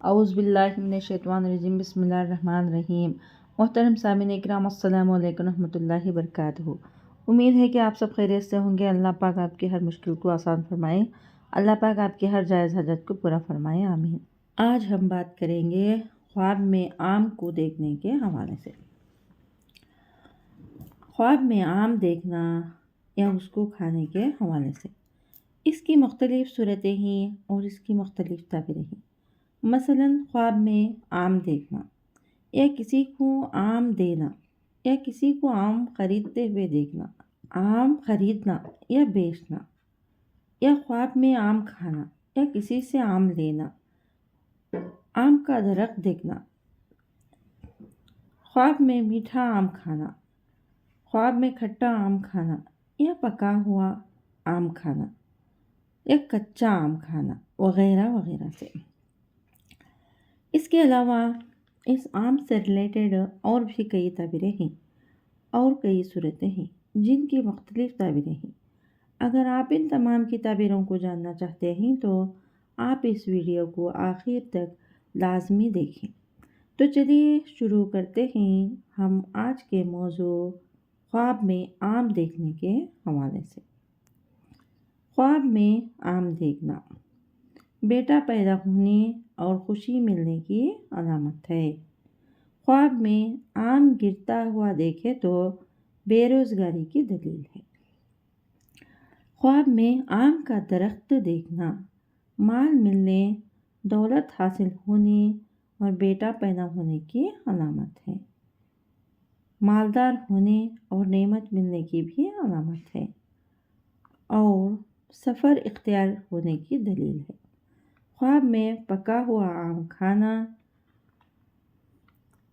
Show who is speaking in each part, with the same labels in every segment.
Speaker 1: اعوذ باللہ من الشیطان الرجیم، بسم اللہ الرحمن الرحیم۔ محترم سامعین اکرام، السلام علیکم ورحمۃ اللہ وبرکاتہ۔ امید ہے کہ آپ سب خیریت سے ہوں گے۔ اللہ پاک آپ کی ہر مشکل کو آسان فرمائے، اللہ پاک آپ کی ہر جائز حاجت کو پورا فرمائے، آمین۔ آج ہم بات کریں گے خواب میں آم کو دیکھنے کے حوالے سے۔ خواب میں آم دیکھنا یا اس کو کھانے کے حوالے سے اس کی مختلف صورتیں ہیں اور اس کی مختلف تعبیریں ہیں۔ مثلاً خواب میں آم دیکھنا یا کسی کو آم دینا یا کسی کو آم خریدتے ہوئے دیکھنا، آم خریدنا یا بیچنا، یا خواب میں آم کھانا یا کسی سے آم لینا، آم کا درخت دیکھنا، خواب میں میٹھا آم کھانا، خواب میں کھٹا آم کھانا یا پکا ہوا آم کھانا یا کچا آم کھانا وغیرہ وغیرہ سے۔ اس کے علاوہ اس آم سے ریلیٹڈ اور بھی کئی تعبیریں ہیں اور کئی صورتیں ہیں جن کی مختلف تعبیریں ہیں۔ اگر آپ ان تمام کی تعبیروں کو جاننا چاہتے ہیں تو آپ اس ویڈیو کو آخر تک لازمی دیکھیں۔ تو چلیے شروع کرتے ہیں ہم آج کے موضوع خواب میں آم دیکھنے کے حوالے سے۔ خواب میں آم دیکھنا بیٹا پیدا ہونے اور خوشی ملنے کی علامت ہے۔ خواب میں آم گرتا ہوا دیکھے تو بے روزگاری کی دلیل ہے۔ خواب میں آم کا درخت دیکھنا مال ملنے، دولت حاصل ہونے اور بیٹا پیدا ہونے کی علامت ہے۔ مالدار ہونے اور نعمت ملنے کی بھی علامت ہے اور سفر اختیار ہونے کی دلیل ہے۔ خواب میں پکا ہوا آم کھانا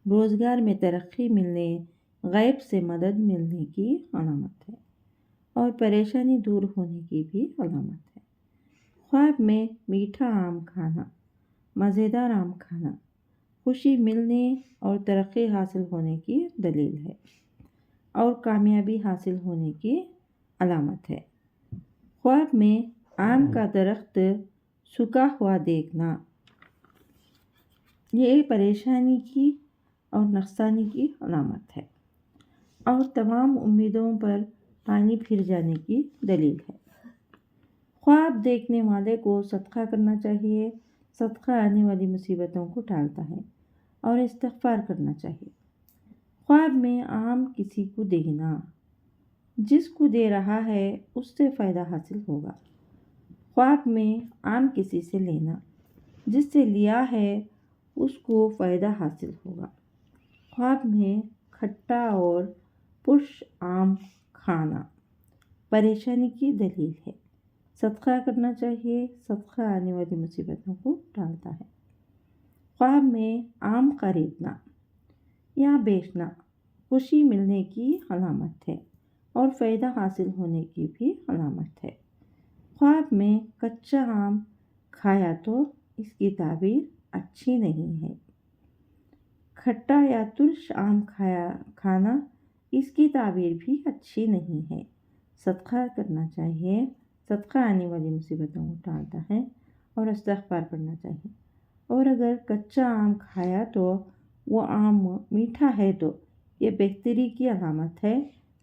Speaker 1: روزگار میں ترقی ملنے، غیب سے مدد ملنے کی علامت ہے اور پریشانی دور ہونے کی بھی علامت ہے۔ خواب میں میٹھا آم کھانا، مزیدار آم کھانا خوشی ملنے اور ترقی حاصل ہونے کی دلیل ہے اور کامیابی حاصل ہونے کی علامت ہے۔ خواب میں آم کا درخت سوکھا ہوا دیکھنا یہ پریشانی کی اور نقصانی کی علامت ہے اور تمام امیدوں پر پانی پھر جانے کی دلیل ہے۔ خواب دیکھنے والے کو صدقہ کرنا چاہیے۔ صدقہ آنے والی مصیبتوں کو ٹالتا ہے اور استغفار کرنا چاہیے۔ خواب میں آم کسی کو دینا، جس کو دے رہا ہے اس سے فائدہ حاصل ہوگا۔ خواب میں آم کسی سے لینا، جس سے لیا ہے اس کو فائدہ حاصل ہوگا۔ خواب میں کھٹا اور پرش آم کھانا پریشانی کی دلیل ہے۔ صدقہ کرنا چاہیے۔ صدقہ آنے والی مصیبتوں کو ٹالتا ہے۔ خواب میں آم خریدنا یا بیچنا خوشی ملنے کی علامت ہے اور فائدہ حاصل ہونے کی بھی علامت ہے۔ خواب میں کچا آم کھایا تو اس کی تعبیر اچھی نہیں ہے۔ کھٹا یا ترش آم کھانا اس کی تعبیر بھی اچھی نہیں ہے۔ صدقہ کرنا چاہیے۔ صدقہ آنے والی مصیبتوں کو ٹالتا ہے اور استغفار کرنا چاہیے۔ اور اگر کچا آم کھایا تو وہ آم میٹھا ہے تو یہ بہتری کی علامت ہے،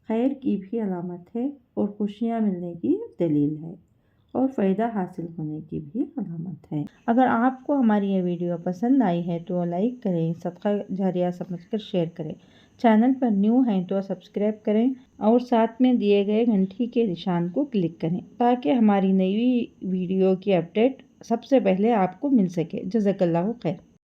Speaker 1: خیر کی بھی علامت ہے اور خوشیاں ملنے کی دلیل ہے اور فائدہ حاصل ہونے کی بھی علامت ہے۔ اگر آپ کو ہماری یہ ویڈیو پسند آئی ہے تو لائک کریں، صدقہ جاریہ سمجھ کر شیئر کریں۔ چینل پر نیو ہیں تو سبسکرائب کریں اور ساتھ میں دیے گئے گھنٹی کے نشان کو کلک کریں تاکہ ہماری نئی ویڈیو کی اپڈیٹ سب سے پہلے آپ کو مل سکے۔ جزاک اللہ خیر۔